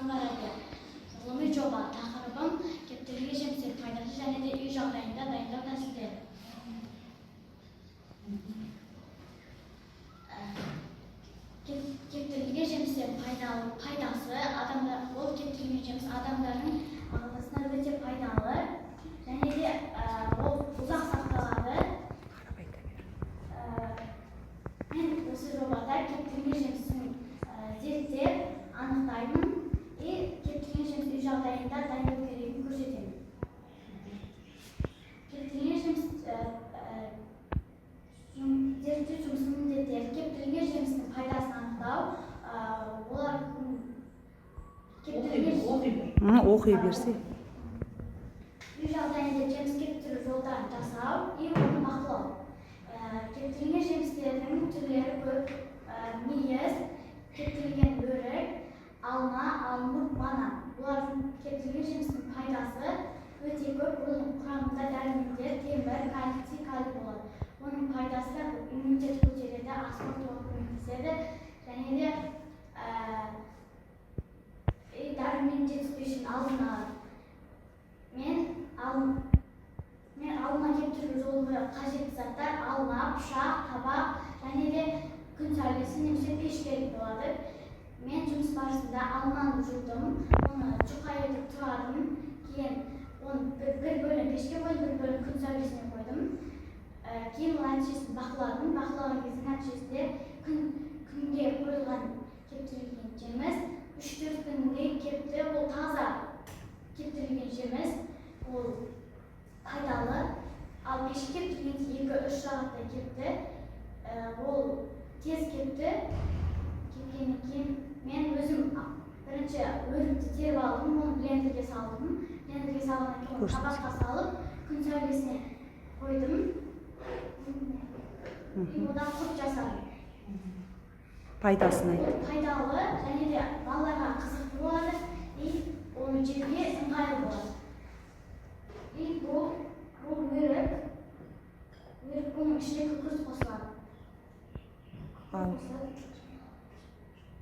жаңғырады. Ғылыми жоба тақырыбым кептірілген жемістер пайдасы және де үй жағдайында дайындау тәсілдері. Кептірілген жемістер пайдасы ол кептірілген жеміс адамдардың ағзасына өте пайдалы және де ол ұзақ сақталады. Мен осы жобада кептірілген жемістің зерттеп анықтаймын и кептірілген жеміс үй жағдайында дайындау керегін көрсетемін. Кептірілген жеміс зерттеу жұмысының міндеттері: кептірілген жемістің пайдасын анықтау, олар оқи берсе. Үй жағдайында жеміс кептіру жолдарын жасау и оны бақылау. Кептірілген жемістердің түрлері көп: мүйіз, кептірілген өрік, алма, алмұрт, банан. Бұлардың кептірілген жемістің пайдасы өте көп. Оның құрамында дәрумендер, темір, кальций, калий болады. Оның пайдасы иммунитет көтереді, асқорытуға көмектеседі және де дәрумен жетіспеушілігін алдын алады. Мен алма кептіру жолы қажетті заттар: алма, пышақ, табақ және де күн сәулесі немесе пеш керек болады. Мен жұмыс барысында алманы жудым, оны жұқа етіп турадым, кейін оны бір бөлім пешке қойдым, бір бөлім күн сәулесіне қойдым. Кейін ол нәтижесін бақыладым. Бақылаған кезде нәтижесінде күнге қойылған кептірілген жеміс 3-4 күнде кепті. Ол таза кептірілген жеміс, ол пайдалы. Ал пешке кептірген 2-3 сағатта кепті, ол тез кепті. Кепкеннен кейін мен өзім бірінші өрікті теріп алдым, оны блендерге салдым. Блендерге салғаннан кейін оны табаққа салып, күн сәулесіне қойдым. Одан құрт жасадым. Пайдасын айт. Пайдалы және де балаларға қызықты болады, оны жеуге ыңғайлы болады. Бұл өрік, бұның ішіне күкірт қосылады.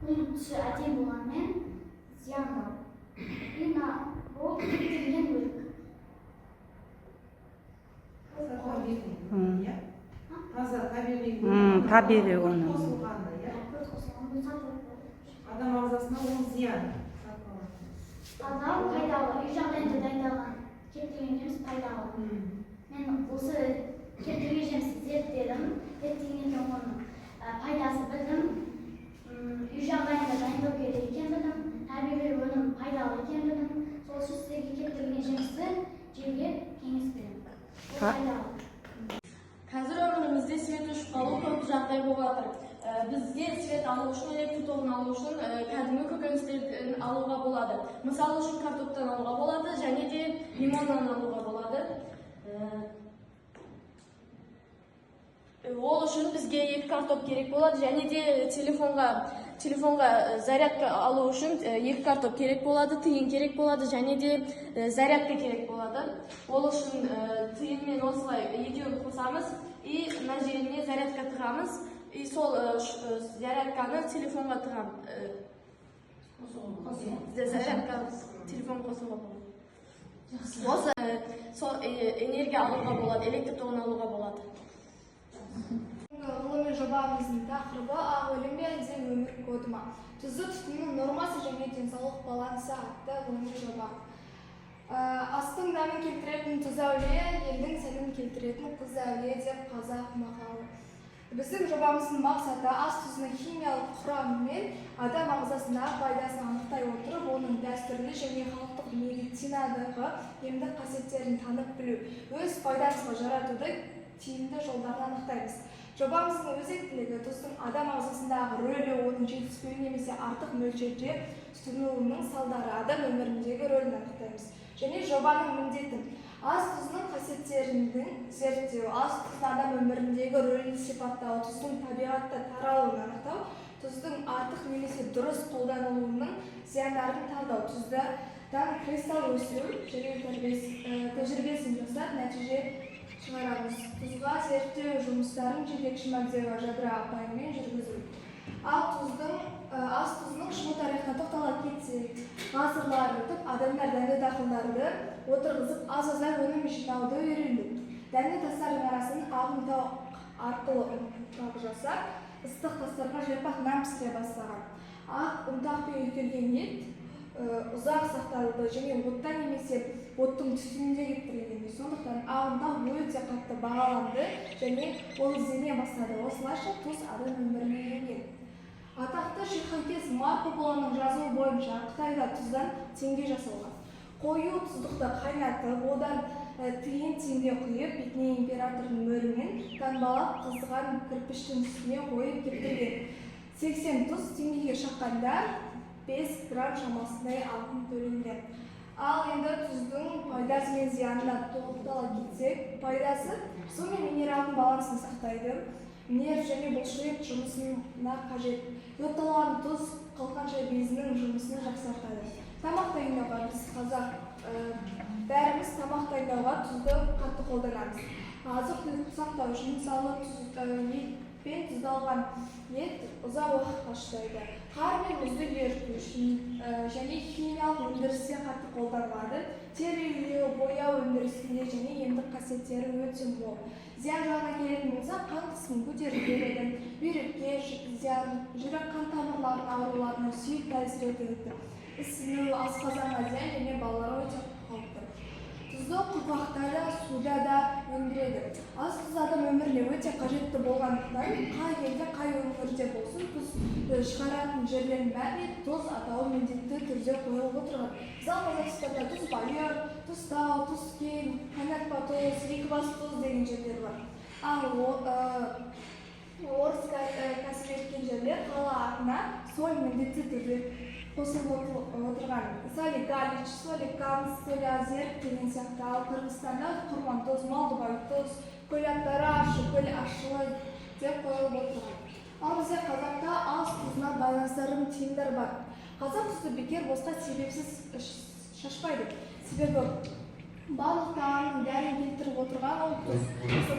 Бұның түсі әдемі болғанмен зиян бар. Бұл кептірілген өрік. Табиғи оны. Адам ағзасына ол зиян. Адам пайдалы, үй жағдайында дайындалған кептірілген жеміс пайдалы. Мен осы кептірілген жемісті зерттедім, зерттегеннен кейін оның пайдасы білдім. Үй жағдайында дайындау керек екен білдім, табиғи өнім пайдалы екен білдім. Сол үшін сіздерге кептірілген жемісті жеуге кеңес беремін. Ол пайдалы. Қазір өмірімізде свет өшіп қалу көп жағдай болып жатыр. Бізге свет алу үшін, электр тогын алу үшін кәдімгі көкөністерден алуға болады. Мысалы үшін картоптан алуға болады және де лимоннан алуға болады. Ол үшін бізге 2 картоп керек болады және де телефонға зарядка алу үшін 2 картоп керек болады, тиын керек болады және де зарядка керек болады. Ол үшін тиынмен осылай екеуін қосамыз и мына жеріне зарядка тығамыз. И сол зарядканы телефонға тығамыз. Зарядка телефон қосуға болады. Сол энергия алуға болады, электр тогын алуға болады. Ғылыми жобамыздың тақырыбы ақ өлім бе әлде өмір коды ма? Тұзды тұтыну нормасы және денсаулық балансы атты ғылыми жоба. Астың дәмін келтіретін тұз әулие, елдің сәнін келтіретін қыз әулие деп қазақ мақалы. Біздің жобамыздың мақсаты ас тұзының химиялық құрамымен адам ағзасындағы пайдасын анықтай отырып, оның дәстүрлі және халықтық медицинадағы емдік қасиеттерін танып білу, өз пайдасына жаратуды тиімді жолдарын анықтаймыз. Жобамыздың өзектілігі тұздың адам ағзасындағы рөлі, оның жетіспеуі немесе артық мөлшерде тұтынуының салдары, адам өміріндегі рөлін анықтаймыз. Және жобаның міндеті ас тұзының қасиеттерінің зерттеу, ас тұздың адам өміріндегі рөлін сипаттау, тұздың табиғатта таралуын анықтау, тұздың артық немесе дұрыс қолданылуының зияндарын талдау, тұздан кристалл өсіру және тәжірибесін жасап нәтиже шығарамыз. Тұзға зерттеу жұмыстарын жетекші Магдева Жадыра апаймен жүргізу. ас тұзының шығу тарихына тоқтала кетсек, ғасырлар өтіп, адамдар дәнді дақылдарды отырғызып, аз-аздан өнім жинауды үйренді. Дәнді тастардың арасын ағымтау арқылы ұнтақ жасап, ыстық тастарға жайпақ нан пісіре бастаған. Ақ ұнтақпен үйкелген ет ұзақ сақталды және оттан немесе оттың түтінінде кептірілген. Сондықтан ақ ұнтақ өте қатты бағаланды және ол іздене бастады. Осылайша тұз адам өміріне енген. Атақты шейханкез Марко Полоның жазуы бойынша Қытайда тұздан теңге жасалған. Қою тұздықты қайнатып, одан тиын теңге құйып, бетіне императордың мөрімен таңбалап қызған кірпіштің үстіне қойып кептірген. 80 тұз теңгеге шаққанда 5 грамм шамасындай алтын төленген. Ал енді тұздың пайдасы мен зиянына тоқтала кетсек, пайдасы су мен минералдың балансын сақтайды, нерв және бұлшық ет жұмысына қажет. Йодталған тұз қалқанша безінің жұмысын жақсартады. Тамақ дайындауға біз қазақ бәріміз тамақ дайындауға тұзды қатты қолданамыз. Азық-түлікті сақтау үшін мысалы етпен тұздалған ет ұзақ уақытқа шыдайды. Қар мен мұзды еріту үшін және химиялық өндірісте қатты қолданылады. Тері илеу, бояу өндірісінде және емдік қасиеттері өте мол. Зиян жағына келетін болса, қан қысымын көтеріп береді, бүйрекке зиян, жүрек қан тамырларының ауруларына сүйек тәсір етеді. Ісіну, асқазанға зиян және балаларға өте қауіпті. Тұзды құрғақтарда, суда да өндіреді. Аз тұз адам өміріне өте қажетті болғандықтан, қай елде, қай өңірде болсын, тұз шығаратын жерлердің бәріне тұз атауы міндетті түрде қойылып отырған. Мысалы, Қазақстанда тұз байыр, тұзтау, тұзкен, қайнатпа тұз, екібастұз деген жерлер бар. Ал орыс кәсіп еткен жерлер қала атына соль міндетті түрде қосылып отырған. Мысалы, Галич, Соликамск, Солиазер деген сияқты. Ал Қырғызстанда Құрмантұз, Малдыбай тұз, көл аттары ащы, көл ашылы деп қойылып отырған. Ал бізде қазақта аз тұзына байланыстыратын тиымдар бар. Қазақ тұзды бекер босқа себепсіз шашпайды. Себебі барлық тағамның дәмін келтіріп отырған ол тұз.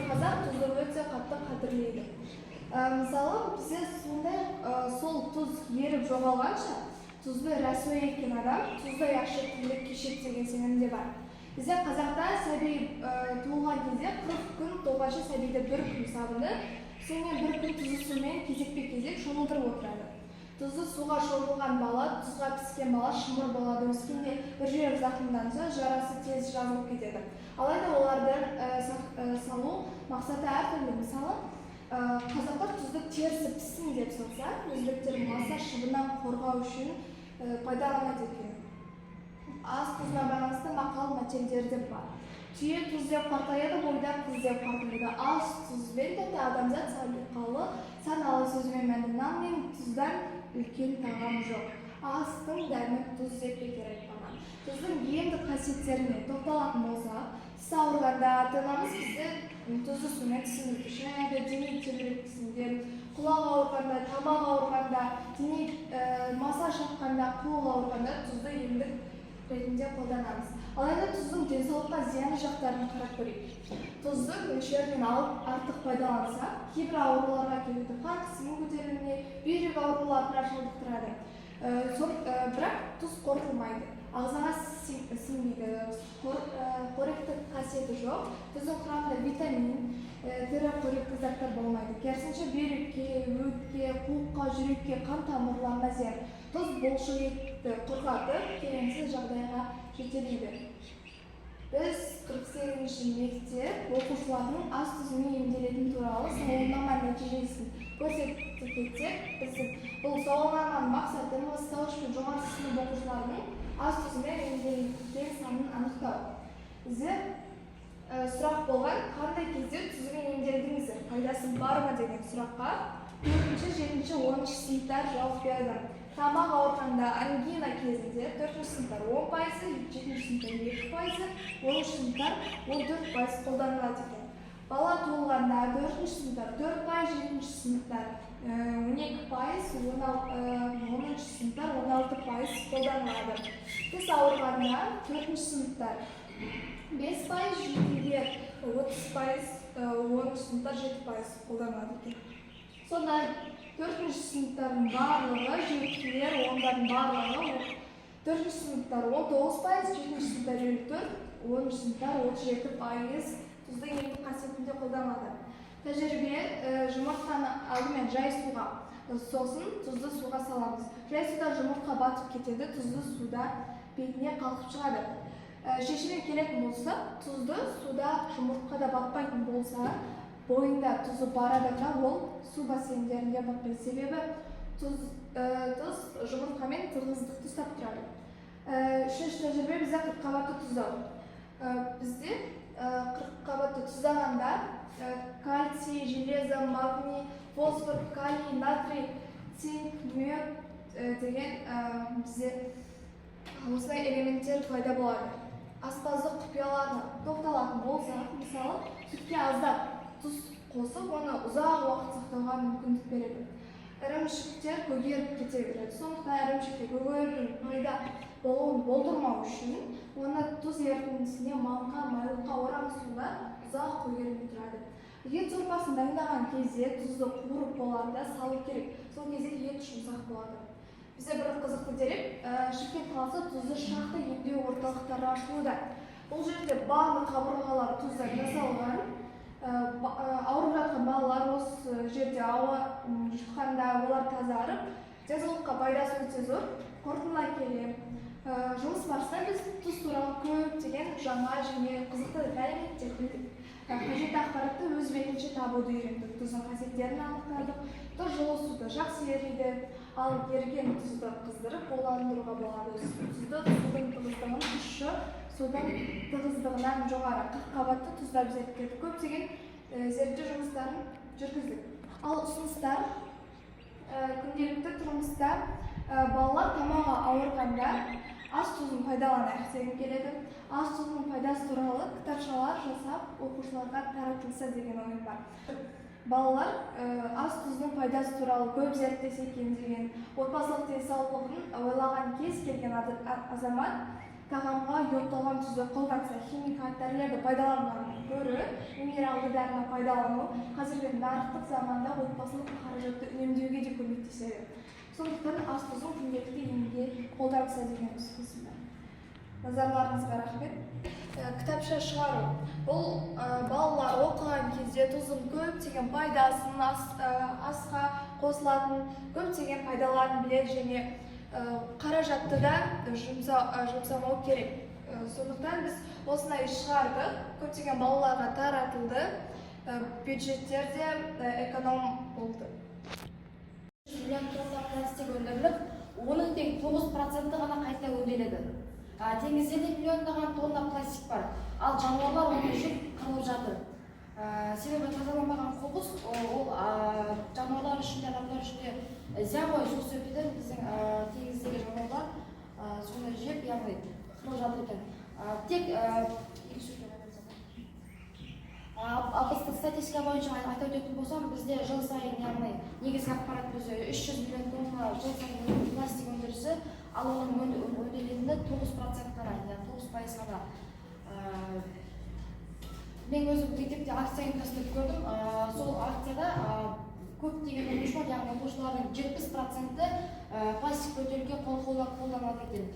Қазақ тұзды өте қатты қадірлейді. Мысалы, бізде сондай сол тұз еріп жоғалғанша тұзды рәсуа еткен адам тұздай ащы тірлік кешеді деген сенімде бар. Бізде қазақта сәби туылған кезде 40 күн толғанша сәбиді бір күн сабынды, сонымен бір күн тұзды сумен кезекпе-кезек шомылдырып отырады. Тұзды суға шомылған бала, тұзға піскен бала шымыр болады. Өскенде бір жер зақымданса, жарасы тез жазылып кетеді. Алайда оларды салу мақсаты әртүрлі. Мысалы, қазақтар тұзды терісі піссін деп салса, өзбектер маса шыбынан қорғау үшін пайдаланады екен. Аз тұзына байланысты мақал мәтелдер де бар. Түйе тұз деп қартаяды, бойдақ тұз деп қартаяды. Az тұзбен тіпті адамзат салиқалы, саналы сөзімен мәнді. Нан мен тұздан үлкен тағам жоқ. Астың дәмі тұз деп бекер айтпаған. Тұздың емдік қасиеттеріне тоқталатын болса, тіс ауырғанда ата-анамыз бізді тұзды сумен тісімізді шайнайды, дене тербелісінде, құлақ ауырғанда, тамақ ауырғанда, дене маса шаққанда, қол ауырғанда тұзды емдік ретінде қолданамыз. Алайда тұздың денсаулыққа зияны жақтарын қарап көрейік. Тұзды мөлшерінен алып артық пайдаланса, кейбір ауруларға келеді. Қан қысымы көтерілуіне, бүйрек ауруларына шалдықтырады. Бірақ тұз қорытылмайды. Ағзаға сіңбейді. Қоректік қасиеті жоқ. Тұздың құрамында витамин, тірі қоректі заттар болмайды. Керісінше бүйрекке, өтке, қуыққа, жүрекке, қан тамырларына зиян. Тұз бұлшық етті құрғатып, келеңсіз жағдайға жетелейді. Біз 48-ші мектеп оқушылардың аз тұзымен емделетіні туралы сауалнама нәтижесін көрсетіп кетсек, бұл сауалнаманың мақсаты бастауыш пен жоғары сынып оқушыларының аз тұзымен емделген санын анықтау. Бізде сұрақ болған, қандай кезде тұзымен емделдіңіздер, пайдасы бар ма деген сұраққа 4-ші, 7-ші, 10-ші сыныптар жауап берді. Тамақ ауырғанда ангина кезінде 4-ші сыныптар 10%, 7-ші сыныптар 2%, 10-ші сыныптар 14% қолданылады екен. Бала туылғанда 4-ші сыныптар 4%, 7-ші сыныптар 12%, 10-ші сыныптар 16% қолданылады. Тіс ауырғанда 4-ші сыныптар 5%, 7-ге 30%, 10-ші сыныптар 7% қолданылады екен. Сонда 4-ші сыныптардың барлығы, жетілер, ондардың барлығы 4-ші сыныптар 19%, 7-ші сыныптар 54%, 10-ші сыныптар 37% тұздың емдік қасиетінде қолданылады. Тәжірибе жұмыртқаны алдымен жай суға, сосын тұзды суға саламыз. Жай суда жұмыртқа батып кетеді, тұзды суда бетіне қалқып шығады. Шешімге келетін болса, тұзды суда жұмыртқада батпайтын болса, бойында тұзы бар адамда ол су бассейндерінде батпайды. Себебі тұз жұмыртқамен тығыздықты ұстап тұрады. Үшінші тәжірибе бізде 40 қабатты тұздау. Бізде 40 қабатты тұздағанда кальций, железо, магний, фосфор, калий, натрий, цинк, мед деген бізде осындай элементтер пайда болады. Аспаздық құпияларына тоқталатын болсақ, мысалы, сүтке аздап тұз қосып, оны ұзақ уақыт сақтауға мүмкіндік береді. Ірімшіктер көгеріп кете береді. Сондықтан ірімшікте көгерудің пайда болуын болдырмау үшін, оны тұз ерітіндісіне малға, майлыққа орамыз суда ұзақ көгеріп тұрады. Ет сорпасын дайындаған кезде тұзды қуырып болғанда салу керек. Сол кезде ет жұмсақ болады. Бізде бір қызықты дерек, Шымкент қаласы тұзды шақты емдеу орталықтары ашылуда. Бұл жерде барлық қабырғалар тұздан жасалған. Ауырып жатқан балалар осы жерде ауа жұтқанда олар тазарып, денсаулыққа пайдасы өте зор. Қорытындылай келе, жұмыс барысында біз тұз туралы көптеген жаңа және қызықты мәліметтер білдік. Қажетті ақпаратты өз бетінше табуды үйрендік. Тұздың қасиеттерін анықтадық. Тұз жылы суды жақсы ериді, ал еріген тұзды қыздырып уландыруға болады. Тұзды судың тығыздығын тұщы судың тығыздығынан жоғары 40 қабатты тұздар зерттедік. Көптеген зерттеу жұмыстарын жүргіздік. Ал ұсыныстар күнделікті тұрмыста балалар тамағы ауырғанда ас тұзын пайдаланайық дегім келеді. Ас тұзының пайдасы туралы кітапшалар жасап оқушыларға таратылса деген ойым бар. Балалар ас тұзының пайдасы туралы көп зерттесе екен деген отбасылық денсаулығын ойлаған кез келген азамат тағамға йодталған тұзды қолданса, химикат дәрілерді пайдаланғаннан гөрі минералды дәріні пайдалану қазіргі нарықтық заманда отбасылық қаражатты үнемдеуге де көмектеседі. Сондықтан ас тұзын күнделікті емге қолданса деген ұсынысым бар. Назарларыңызға рахмет. Кітапша шығару. Бұл балалар оқыған кезде тұздың көптеген пайдасын, асқа қосылатын көптеген пайдаларын біледі және қаражатты да жұмсамау керек. Сондықтан біз осындай шығардық, көптеген балаларға таратылды, бюджеттер де эконом болды. Миллион тонна пластик өндіріліп, оның тек 9% ғана қайта өңделеді. Теңізде де миллиондаған тонна пластик бар, ал жануарлар оны жеп қырылып жатыр. Себебі тазаланбаған қоқыс ол жануарлар үшін де, адамдар үшін де зиян ғой, сол себептен біздің теңіздегі жануарлар соны жеп, яғни қырылып жатыр екен. Тек Абыстық статистика бойынша айта өтетін болсам, бізде жыл сайын, яғни негізгі ақпарат бізде 300 миллион тонна жыл сайын пластик өндірісі, ал оның өңделетіні 9% ғана, 9% ғана. Мен өзім мектепте акция ұйымдастырып көрдім. Сол акцияда көптеген оқушылар, яғни оқушылардың 70% пластик бөтелке қолданады екен.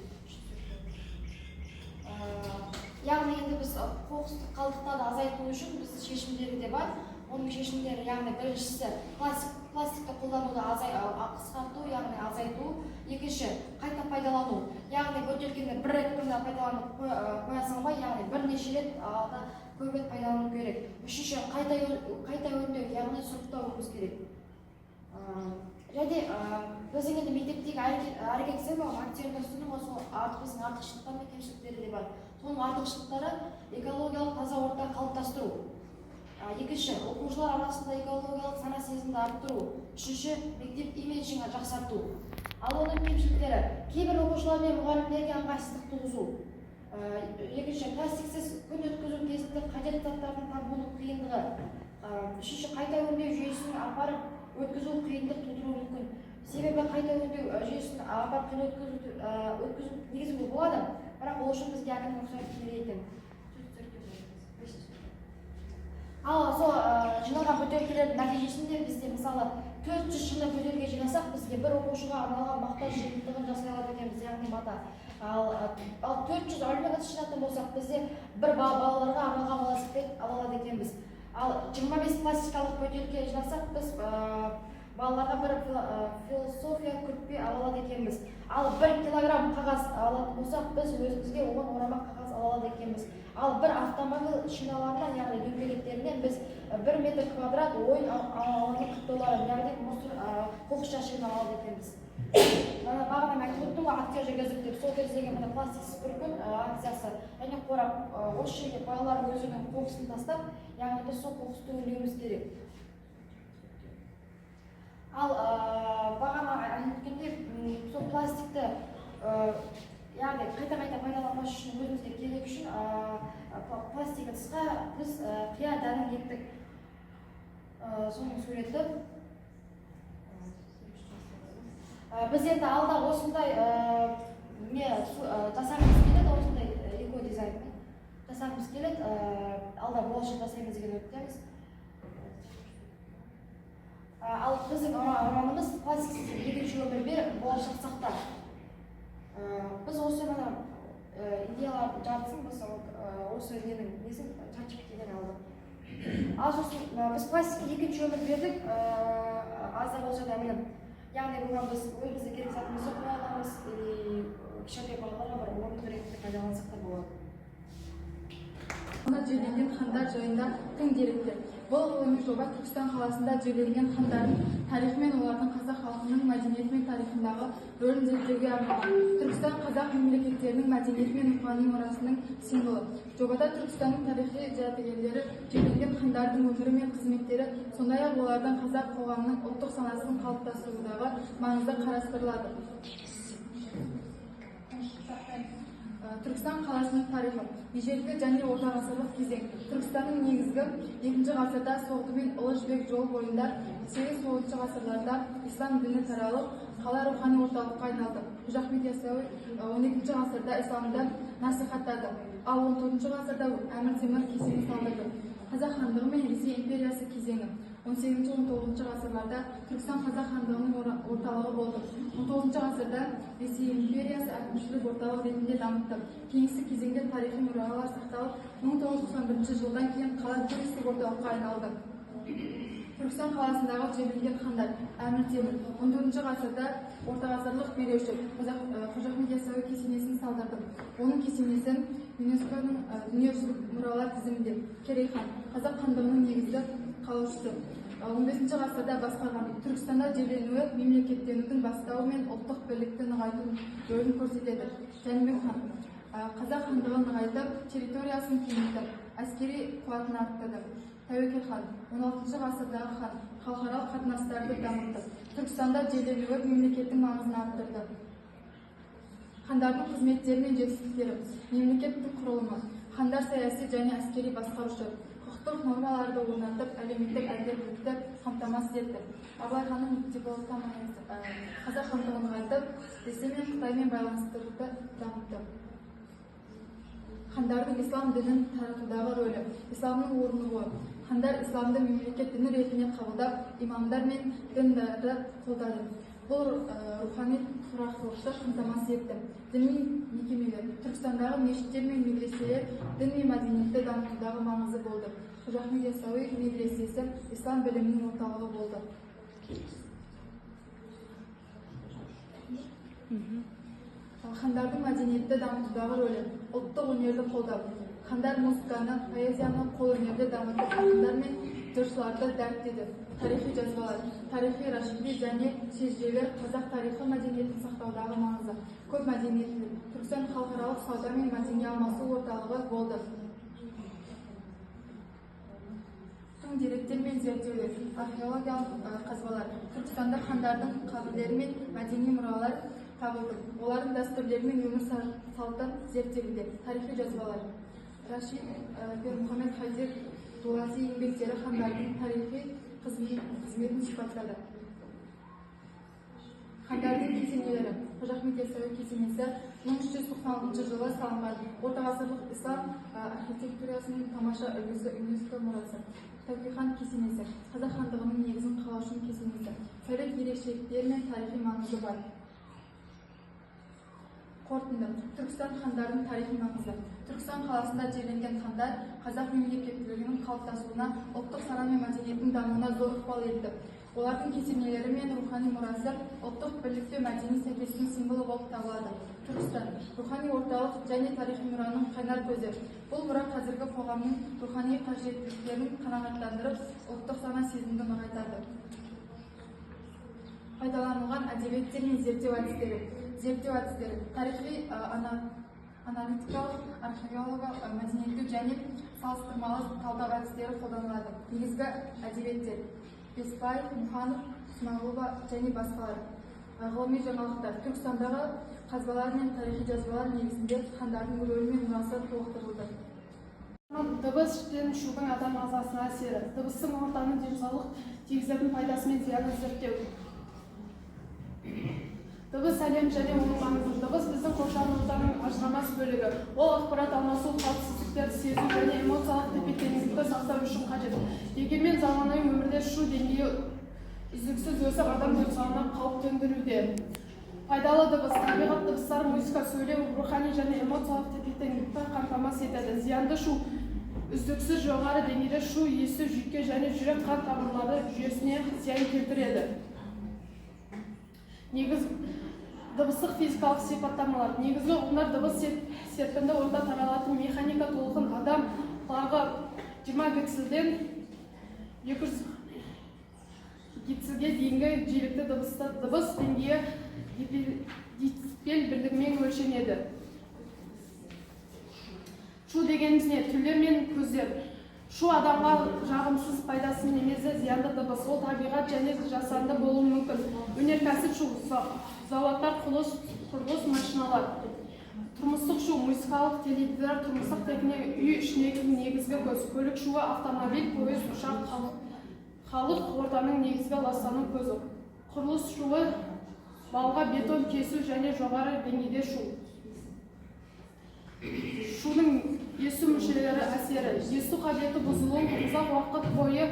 Яғни енді біз қоқыстық қалдықтарды азайту үшін біз шешімдері де бар. Оның шешімдері, яғни біріншісі пластикті қолдануды қысқарту, яғни азайту. Екінші, қайта пайдалану. Яғни бөтелкені бір рет қана пайдаланып қоя салмай, яғни бірнеше рет көп рет пайдалану керек. Үшінші, қайта өңдеу, яғни сұрыптауымыз керек. Және біздің енді мектептегі әрекет акция ұйымдастырудың осы біздің артықшылықтар мен кемшіліктері де бар. Соның артықшылықтары экологиялық таза орта қалыптастыру. Екінші, оқушылар арасында экологиялық сана сезімді арттыру. Үшінші, мектеп имиджін жақсарту. Ал оның кемшіліктері кейбір оқушылар мен мұғалімдерге ыңғайсыздық туғызу. Екінші, пластиксіз күн өткізу кезінде қажетті заттардың табылу қиындығы. Үшінші, қайта өңдеу жүйесін апарып өткізу қиындық тудыруы мүмкін. Себебі қайта өңдеу жүйесін апарып өткізу негізі болады, бірақ ол үшін бізге әкім рұқсат керек екен. Ал сол жиналған бөтелкелердің нәтижесінде бізде мысалы 400 шыны пәтерге жинасақ, бізге бір оқушыға арналған мақтаж жиынтығын жасай алады екенбіз, яғни мата. Ал 400 алюминий жинайтын болсақ, бізде бір балаларға арналған велосипед ала алады екенбіз. Ал 25 пластикалық пәтерге жинасақ, біз балаларға бір философия күртпе ала алады екенбіз. Ал 1 килограмм қағаз алатын болсақ, біз өзімізге 10 орамақ қағаз ала алады екенбіз. Ал бір автомобиль шиналарынан, яғни дөңгелектерінен біз 1 метр квадрат ойын алаңы $40, яғни қоқыс жәшігін ала алады екенбіз. Бағана мен айтып өттім ғой, актер жүргізіп деп, сол кездегі міне пластиксіз бір күн акциясы және қорап, осы жерге балалардың өзінің қоқысын тастап, яғни біз сол қоқысты өңдеуіміз керек. Ал бағана айтқандай, сол пластикті яғни қайта-қайта пайдаланбас үшін, өзімізге керек үшін пластик ыдысқа біз қия дәнін ектік. Соның суреті. Біз енді алда осындай жасағымыз келеді, осындай эко-дизайнмен жасағымыз келеді. Алда болашақ жасаймыз деген үміттеміз. Ал біздің ұранымыз пластиксіз екінші өмір бер, болашақ сақта. Біз осы идеялар жартысын біз осы ненің несін ChatGPT-ден алдық. Ал сосын біз пластикке екінші өмір бердік, аз да болса да мінім. Яғни бұған біз өзімізге керек затымызды қоя аламыз, кішкентай балаларға бір орын ретінде пайдалансақ та болады. Жерленген хандар жайында тың деректер. Бұл ғылыми жоба Түркістан қаласында жерленген хандардың тарихы мен олардың қазақ халқының мәдениеті мен тарихындағы рөлін зерттеуге арналған. Түркістан қазақ мемлекеттерінің мәдениеті мен рухани мұрасының символы. Жобада Түркістанның тарихи жәдігерлері, жерленген хандардың өмірі мен қызметтері, сондай-ақ олардың қазақ қоғамының ұлттық санасын қалыптастырудағы маңызы қарастырылады. Түркістан қаласының тарихы. Ежелгі және орта ғасырлық кезең. Түркістанның негізгі 2-ші ғасырда Соғды мен Ұлы Жібек жол бойында, 8-9 ғасырларда ислам діні таралып, қала рухани орталыққа айналды. Қожа Ахмет Яссауи 12-ші ғасырда исламды насихаттады, ал 14-ші ғасырда Әмір Темір кесенесін салдырды. Қазақ хандығы мен Ресей империясы кезеңі. 18-19 ғасырларда Түркістан қазақ хандығының орталығы болды. 19 ғасырда Ресей империясы әкімшілік орталық ретінде дамытты. Кейінгі кезеңде тарихи мұралар сақталып, 1991 жылдан кейін қала туристік орталыққа айналды. Түркістан қаласындағы жерленген хандар. Әмір Темір 14 ғасырда ортағасырлық билеуші Қожа Ахмет Яссауи кесенесін салдырды. Оның кесенесін ЮНЕСКО-ның дүниежүзілік мұралар тізімінде. Керей хан қазақ хандығының негізгі қалаушысы. 15 ғасырда басқарған. Түркістанда жерленуі мемлекеттенудің бастауы мен ұлттық бірлікті нығайту рөлін көрсетеді. Жәнібек хан қазақ хандығын нығайтып, территориясын кеңейтті, әскери қуатын арттырды. Тәуекел хан 16 ғасырдағы хан халықаралық қатынастарды дамытты. Түркістанда жерленуі мемлекеттің маңызын арттырды. Хандардың қызметтері мен жетістіктері. Мемлекеттік құрылымы. Хандар саяси және әскери басқарушы. Құқықтық нормаларды орнатып, әлеуметтік әділдікті қамтамасыз етті. Абылай ханның дипломатиясы қазақ хандығын нығайтып, Ресей мен Қытаймен байланыстыруды дамытты. Хандардың ислам дінін таратудағы рөлі. Исламның орнығуы. Хандар исламды мемлекет діні ретінде қабылдап, имамдар мен діндарды қолдады. Бұл рухани тұрақтылықты қамтамасыз етті. Діни мекемелер. Түркістандағы мешіттер мен медреселер дін мен мәдениетті дамытудағы маңызы болды. Қожа Ахмет Яссауи медресесі ислам білімінің орталығы болды. Хандардың мәдениетті дамытудағы рөлі. Ұлттық өнерді қолдау. Хандар музыканы, поэзияны, қолөнерді дамытып, хандар мен жыршыларды дәріптеді. Тарихи жазбалар. Тарихи рашиди және шежірелер қазақ тарихы мәдениетін сақтаудағы маңызы. Көп мәдениеттілік. Түркістан халықаралық сауда мен мәдени алмасу орталығы болды. Тың деректер мен зерттеулер. Археологиялық қазбалар. Түркістанда хандардың қабірлері мен мәдени мұралар табылды. Олардың дәстүрлері мен өмір салты зерттелуде. Тарихи жазбалар. Рашид Бермұхамед Хайзер Дулази еңбектері хандардың тарихи қызметін сипаттады. Хандардың кесенелері. Қожа Ахмет Яссауи кесенесі 1396 жылы салынған орта ғасырлық ислам архитектурасының тамаша үлгісі ЮНЕСКО мұрасы. Тәуке хан кесенесі қазақ хандығының негізін қалаушының кесенесі. Сәулет ерекшеліктері мен тарихи маңызы бар. Қорытынды. Түркістан хандарының тарихи маңызы. Түркістан қаласында жерленген хандар қазақ мемлекеттілігінің қалыптасуына, ұлттық сана мен мәдениеттің дамуына зор ықпал етті. Олардың кесенелері мен рухани мұрасы ұлттық бірлік пен мәдени сәйкестіктің символы болып табылады. Түркістан рухани орталық және тарихи мұраның қайнар көзі. Бұл мұра қазіргі қоғамның рухани қажеттіліктерін қанағаттандырып, ұлттық сана сезімді нығайтады. Пайдаланылған әдебиеттер мен зерттеу әдістері. Тарихи аналитикалық, археологиялық, мәдениеттеу және салыстырмалы талдау әдістері қолданылады. Негізгі әдебиеттер: Бесбаев, Мұханов, Смағұлова және басқалар. Ғылыми жаңалықтар. Түркістандағы қазбалар мен тарихи жазбалар негізінде хандардың рөлі мен мұрасы толықтырылды. Дыбыс пен шудың адам ағзасына әсері. Дыбыстың ортаның денсаулық тигізетін пайдасы мен зиянын зерттеу. Дыбыс әлем және оның маңызы. Дыбыс біздің қоршаған ортаның ажырамас бөлігі. Ол ақпарат алмасу, қауіпсіздікті сезу және эмоциялық тепе-теңдікті сақтау үшін қажет. Дегенмен заманауи өмірде шу деңгейі үздіксіз өсіп, адам денсаулығына қауіп төндіруде. Пайдалы дыбыс, табиғат дыбыстар, музыка, сөйлеу, рухани және эмоциялық тепе-теңдікті қамтамасыз етеді. Зиянды шу үздіксіз жоғары деңгейде шу есі, жүйке және жүрек қан тамырлары жүйесіне зиян келтіреді. Дыбыстық физикалық сипаттамалар. Негізгі ұғымдар: дыбыс серпінді орта таралатын механика толқын, адам құлағы 20 герцден 200 герцге дейінгі жиілікті дыбыс деңгейі децибел бірлігімен өлшенеді. Шу дегеніміз не? Түрлер мен көздер. Шу адамға жағымсыз, пайдасыз немесе зиянды дыбыс. Ол табиғат және жасанды болуы мүмкін. Өнеркәсіп шу, зауыттар, құрылыс машиналар. Тұрмыстық шу, музыкалық, теледидар, тұрмыстық техника, үй ішіндегі негізгі көз. Көлік шуы, автомобиль, пойыз, ұшақ, халық ортаның негізгі ластану көзі. Құрылыс шуы, балға бетон кесу және жоғары деңгейде шу. Шудың есту мүшелері әсері. Есту қабілеті бұзылуы, ұзақ уақыт бойы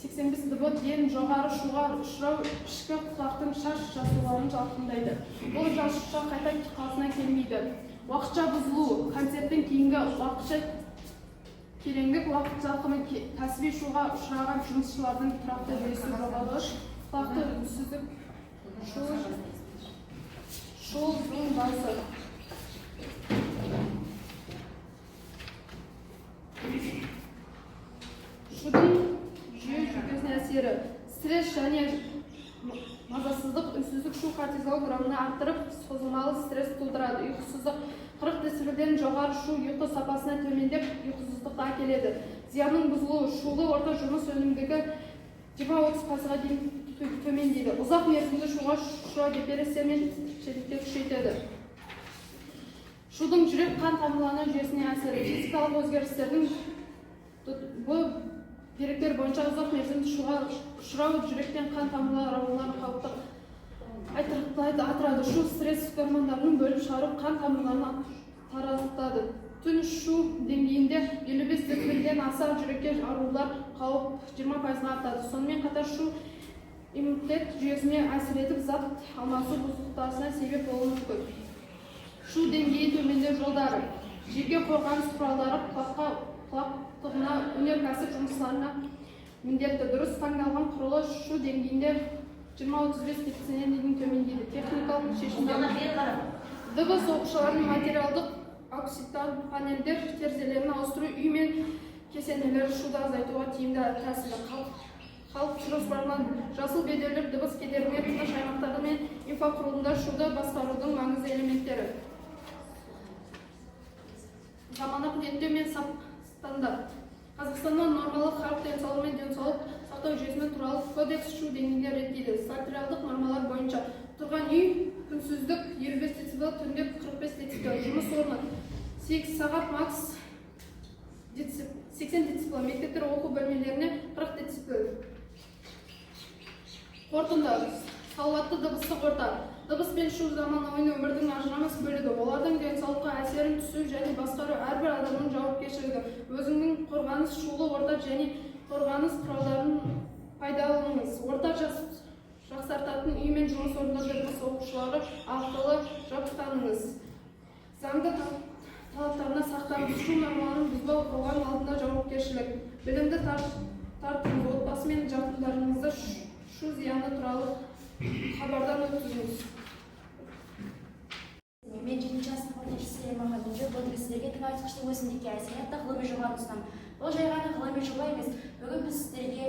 85 дБ ең жоғары шуға ұшырау ішкі құлақтың шаш жасуларын жарқындайды. Бұл жасуша қайта қалпына келмейді. Уақытша бұзылу, концерттен кейінгі уақытша кереңдік, уақыт зақымы, кәсіби шуға ұшыраған жұмысшылардың тұрақты есту жоғалғыш, құлақты үнсіздік, шуылдың басы. Шудың жүйкесіне әсері. Стресс және мазасыздық, үнсіздік шу кортизол құрамын арттырып, созылмалы стресс тудырады. Ұйқысыздық 40 децибелден жоғары шу ұйқы сапасына төмендеп, ұйқысыздыққа әкеледі. Зиянның бұзылуы, шулы орта жұмыс өнімдігі 20-30%-ға дейін төмендейді. Ұзақ мерзімді шуға ұшырау депрессия мен шелікте күшейтеді. Шудың жүрек қан тамырлары жүйесіне әсері. Физикалық өзгерістердің бұл деректер бойынша ұзақ мерзімді шуға ұшырау жүректен қан тамырлары ауруларын қауіпті атырады. Шу стресс гормондарын бөліп шығарып, қан тамырларын таратады. Түн шу деңгейінде 55 децибелден аса жүрекке аурулар қауіп 20%-ға артады. Сонымен қатар шу иммунитет жүйесіне әсер етіп, зат алмасу бұзылыстарына себеп болуы мүмкін. Шу деңгейі төмендеу жолдары. Жеке қорғаныс құралдары құлақтығына, өнеркәсіп жұмыстарына міндетті. Дұрыс таңдалған құрылғы шу деңгейінде 20-35 децибелден дейін төмендейді. Техникалық шешімдер. Дыбыс оқушылардың материалдық оксидтан панельдер терезелерін ауыстыру, үй мен кесенелер шуды азайтуға тиімді тәсілі. Халық жоспарынан жасыл бедерлер дыбыс кедергі тыныш аймақтары мен инфрақұрылымдар шуды басқарудың маңызды элементтері. Заманауи реттеу мен стандарт. Қазақстанда нормалық халық денсаулығы мен денсаулық сақтау жүйесінің туралы кодекс шу деңгейінде реттейді. Санитариялық нормалар бойынша тұрған үй күнсіздік 25 децибел, түнде 45 децибел, жұмыс орны 8 сағат макс 80 децибел, мектептер оқу бөлмелеріне 40 децибел. Қорытынды. салауатты дыбыстық орта. Дыбыс пен шу заманауи өмірдің ажырамас бөлігі. Олардың денсаулыққа әсерін түсу және басқару әрбір адамның жауапкершілігі. Өзіңнің қорғаныс шулы орта және қорғаныс құралдарын пайдаланыңыз. Орта жақсартатын үй мен жұмыс орындарында дыбыс оқушылары арқылы жабдықтаныңыз. Заңды талаптарына сақтаныңыз. Шу нормаларын бұзбау қоғам алдында жауапкершілік. Білімді тартыңыз. Отбасы мен жақындарыңызды шу зияны туралы хабардан өткізіңіз. Мен 7-ші сынып оқушысы Ермахан Жүнжу. Бүгін сіздерге тыңайтқыштың өсімдікке әсері атты ғылыми жобаны ұсынамын. Бұл жай ғана ғылыми жоба емес. Бүгін біз сіздерге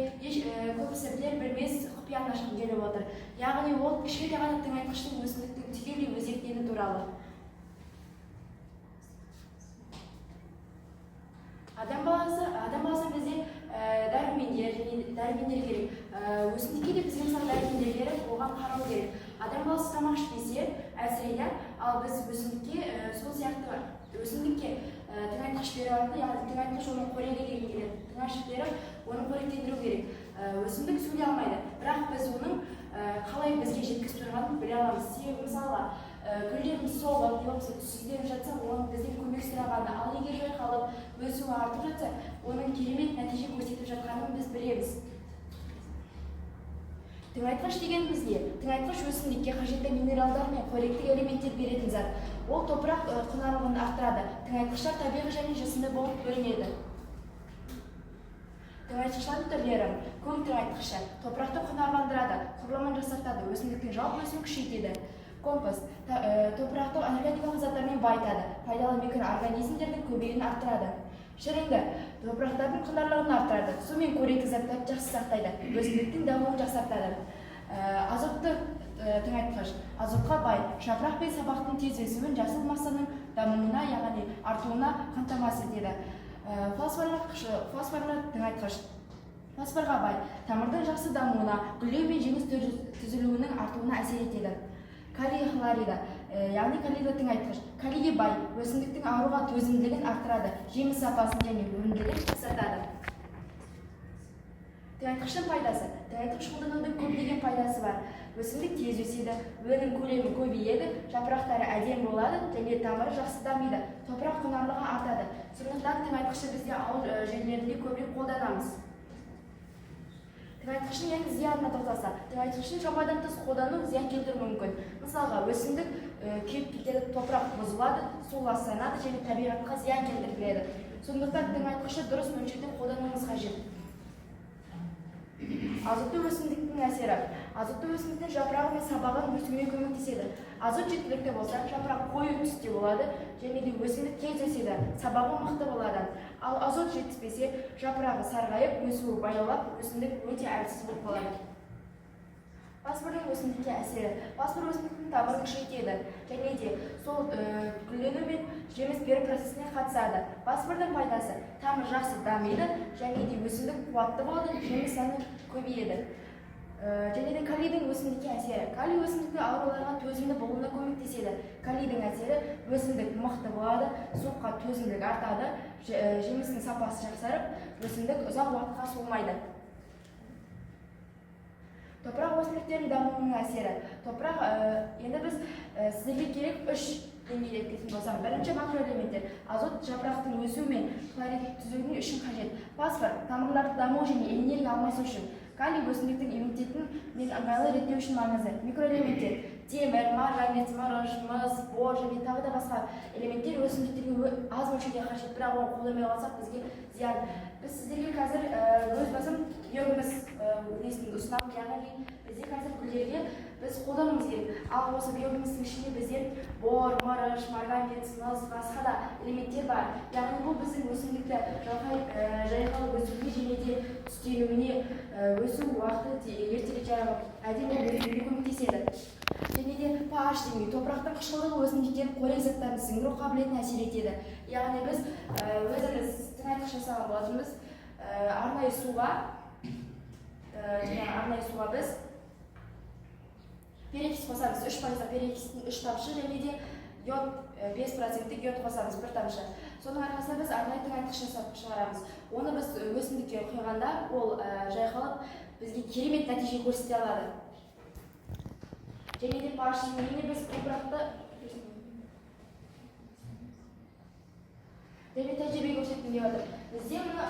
көбісі білер-білмес құпияны ашқым келіп отыр. Яғни ол кішкене ғана тыңайтқыштың өсімдіктің тікелей өзектені туралы. Адам баласы бізде дәрумендер керек. Өсімдікке де бізге мысалы дәрумендер керек, оған қарау керек. Адам баласы тамақ ішпесе әлсірейді, ал біз өсімдікке сол сияқты өсімдікке тыңайтқыш бере алады, яғни тыңайтқыш оның қорегі деген келеді. Тыңайтқыш беріп, оны қоректендіру керек. Өсімдік сөйлей алмайды, бірақ біз оның қалай бізге жеткізіп тұрғанын біле аламыз. Себебі мысалға гүлдеріміз солып, немесе түсізденіп жатса, оның бізден көмек сұрағаны, ал егер жайқалып өсуі артып жатса, оның керемет нәтиже көрсетіп жатқанын біз білеміз. Тыңайтқыш дегеніміз не? Тыңайтқыш өсімдікке қажетті минералдар мен қоректік элементтер беретін зат. Ол топырақ құнарлығын арттырады. Тыңайтқыштар табиғи және жасанды болып бөлінеді. Тыңайтқыштардың түрлері: көң тыңайтқышы топырақты құнарландырады, құрылымын жақсартады, өсімдіктің жалпы өсімін күшейтеді. Компост топырақты органикалық заттармен байытады, пайдалы микроорганизмдердің көбеюін арттырады. Шірінгі топырақтардың құнарлығын арттырады, су мен қоректік заттарды жақсы сақтайды, өсімдіктің дамуын жақсартады. Азотты тыңайтқыш азотқа бай, жапырақ пен сабақтың тез өсуін, жасыл массаның дамуына, яғни артуына қамтамасыз етеді. Фосфорлы тыңайтқыш фосфорға бай, тамырдың жақсы дамуына, гүлдеу мен жеміс түзілуінің артуына әсер етеді. Калий хлориді, яғни калийлі тыңайтқыш калийге бай, өсімдіктің ауруға төзімділігін арттырады, жеміс сапасын және өнімділігін жақсартады. Тыңайтқыштың пайдасы: тыңайтқыш қолданудың көптеген пайдасы бар. Өсімдік тез өседі, өнім көлемі көбейеді, жапырақтары әдемі болады және тамыры жақсы дамиды, топырақ құнарлығы артады. Сондықтан тыңайтқышты бізде ауыл жерлерінде көбірек қолданамыз. Тыңайтқыштың ең зиянына тоқталсақ, тыңайтқышын шамадан тыс қолдану зиян келтіруі мүмкін. Мысалға, өсімдік күйіп кетеді, топырақ бұзылады, су ластанады және табиғатқа зиян келтіреді. Сондықтан тыңайтқышты дұрыс мөлшерде қолдануымыз қажет. Азотты өсімдіктің әсері: азотты өсімдіктің жапырағы мен сабағын өсуіне көмектеседі. Азот жеткілікті болса, жапырақ қою түсте болады және де өсімдік тез өседі, сабағы мықты болады. Ал азот жетіспесе, жапырағы сарғайып, өсуі баяулап, өсімдік өте әлсіз болып қалады. Фосфордың өсімдікке әсері: фосфор өсімдіктің тамырын күшейтеді және де сол гүлдену мен жеміс беру процесіне қатысады. Фосфордың пайдасы: тамыр жақсы дамиды және де өсімдік қуатты болады, жеміс саны көбейеді. Және де калийдің өсімдікке әсері: калий өсімдіктің ауруларға төзімді болуына көмектеседі. Калийдің әсері: өсімдік мықты болады, суыққа төзімділік артады, жемістің сапасы жақсарып, өсімдік ұзақ уақытқа солмайды. Топырақ өсімдіктерінің дамуының әсері: топырақ, енді біз сіздерге керек 3 деңгейде өткізетін болсақ, бірінші макроэлементтер: азот жапырақтың өсуі мен хлорид түзілуі үшін қажет. Фосфор тамырларды даму және энергия алмасу үшін. Калий өсімдіктің иммунитетін мен ыңғайлы реттеу үшін маңызды. Микроэлементтер: темір, марганец, мырыш, мыс, бор және тағы да басқа элементтер өсімдіктерге аз мөлшерде қажет, бірақ оны қолданбай қалсақ бізге зиян. Біз сіздерге қазір өз басым биогумус несін ұсынамын, яғни бізде қазір гүлдерге біз қолдануымыз керек. Ал осы биогумустың ішінде бізде бор, мырыш, марганец, мыс, басқа да элементтер бар. Яғни бұл біздің өсімдікті жайқалып өсуіне және де түстенуіне, өсу уақыты ертерек жаралып әдемі өсуіне көмектеседі. Және де pH деңгейі: топырақтың қышқылдығы өсімдіктердің қорек заттарын сіңіру қабілетіне әсер етеді. Яғни біз өзіміз тыңайтқыш жасаған болатынбыз. Арнайы суға біз перекис қосамыз, 3% перекистің 3 тамшы және де йод 5% йод қосамыз 1 тамшы. Соның арқасында біз арнайы тыңайтқыш жасап шығарамыз. Оны біз өсімдікке құйғанда ол жайқалып бізге керемет нәтиже көрсете алады. және де баршының үйіне біз топырақты және тәжірибе көрсеткім келіп отыр. Бізде мына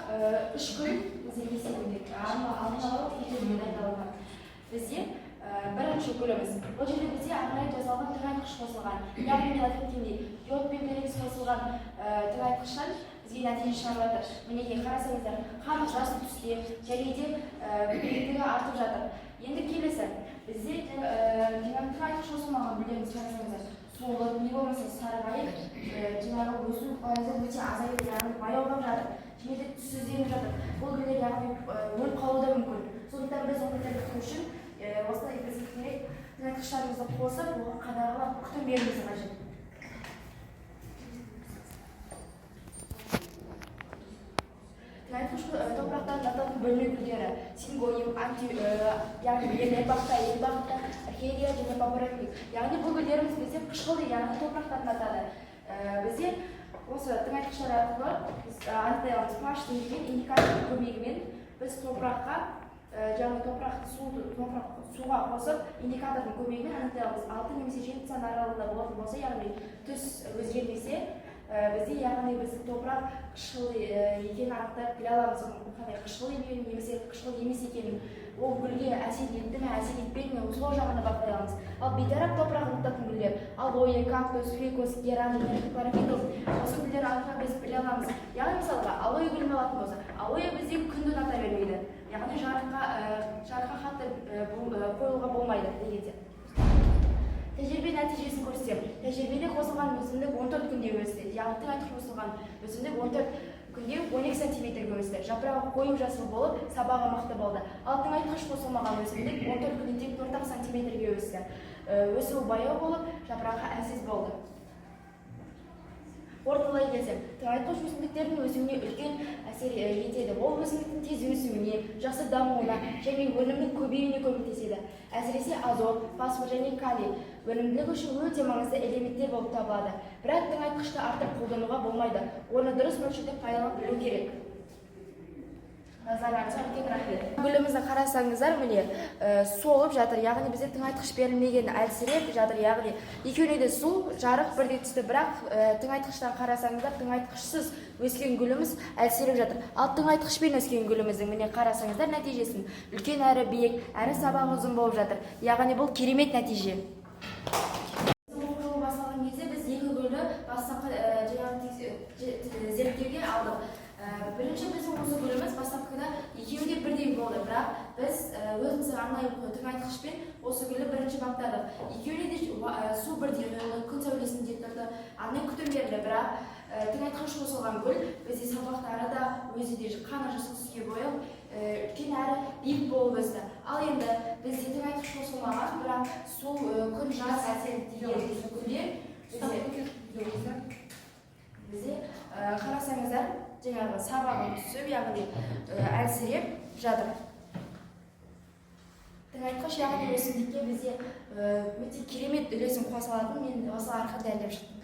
3 гүл бізде есебінде алдын ала тәжірибемен айтылған. Бізде бірінші гүліміз. Бұл жерде бізде арнайы жасалған тыңайтқыш қосылған. Яғни мен айтып өткендей, йод пен перекс қосылған тыңайтқыштан бізге нәтиже шығарып жатыр. Мінекей қарасаңыздар, қан жасыл түсте және де беріктігі артып жатыр. Енді келесі, бізде тыңайтқыш қосылмаған гүлдеріміз қарасаңыздар, солып, не болмаса сарғайып, жаңағы өсу пайызы өте азайып, яғни баяулап жатыр. Және де түссізденіп жатыр. Бұл гүлдер яғни өліп қалуы да мүмкін. Сондықтан біз оны күту үшін осылай біз керек тыңайтқыштарымызды қосып, оған қадағалап күтім беруіміз қажет. Тыңайтқыш топырақтан жататын бөлме гүлдері сингониум, яғни ерлі бақта, ел бақта, архея және папоротник. Яғни бұл гүлдеріміз бізде қышқылды, яғни топырақтан жатады. Бізде осы тыңайтқыштар арқылы анықтай аламыз. Паш деген индикатордың көмегімен біз топыраққа суға қосып, индикатордың көмегімен анықтай аламыз. 6 немесе 7 сан аралығында болатын болса, яғни түс өзгермесе, бізде яғни біз топырақ қышқыл екенін анықтап біле аламыз. Қандай қышқыл екенін немесе қышқыл емес екенін, ол гүлге әсер етті ме, әсер етпеді ме, сол жағына бақылай аламыз. Ал бейтарап топырақ анықтайтын гүлдер, алоэ, кактус, фикус, геран және хлорофитус, осы гүлдер арқылы біз біле аламыз. Яғни мысалға, алоэ гүлін алатын болса, алоэ бізде күнді ната бермейді. Яғни жарыққа қатты қойылуға болмайды дегенде. Тәжірибе нәтижесін көрсетем. Тәжірибеде қосылған өсімдік 14 күнде өсті. Яғни тыңайтқыш қосылған өсімдік 14 күнде 12 сантиметрге өсті. Жапырағы қою жасыл болып, сабағы мықты болды. Ал тыңайтқыш қосылмаған өсімдік 14 күнде тек 4 сантиметрге өсті. Өсуі баяу болып, жапырағы әлсіз болды. Орталай келсем, тыңайтқыш өсімдіктердің өсуіне үлкен әсер етеді. Ол өсімдіктің тез өсуіне, жақсы дамуына және өнімнің көбеюіне көмектеседі. Әсіресе азот, фосфор және калий өнімділік үшін өте маңызды элементтер болып табылады. Бірақ тыңайтқышты артық қолдануға болмайды. Оны дұрыс мөлшерде пайдаланып білу керек. Гүлімізді қарасаңыздар, міне солып жатыр, яғни бізде тыңайтқыш берілмеген, әлсіреп жатыр, яғни екеуіне де су, жарық бірдей түсті, бірақ тыңайтқыштан қарасаңыздар, тыңайтқышсыз өскен гүліміз әлсіреп жатыр. Ал тыңайтқышпен өскен гүліміздің міне қарасаңыздар нәтижесін үлкен әрі биік, әрі сабағы ұзын болып жатыр. Яғни бұл керемет нәтиже. Басталған кезде біз екі гүлді бастапқы зерттеуге алдық. Бірінші біздің осы гүліміз бастапқыда екеуінде бірдей болды, бірақ біз өзіміз арнайы тыңайтқышпен осы гүлді бірінші баптадық. Екеуіне де су бірдей құйылды, күн сәулесінде тұрды, арнайы күтім берілді, бірақ тыңайтқыш қосылған гүл бізде сабақтары да өзі де қаны жасыл түске боялып, үлкен әрі биік болып өсті. Ал енді бізде тыңайтқыш қосылмаған, бірақ су, күн, жаз әсер еткен гүлдер бізде қарасаңыздар, жаңағы сабағы түсіп, яғни әлсіреп жатыр. Тыңайтқыш яғни өсімдікке бізде өте керемет үлесін қоса алатын, мен осы арқылы дәлелдеп шықтым.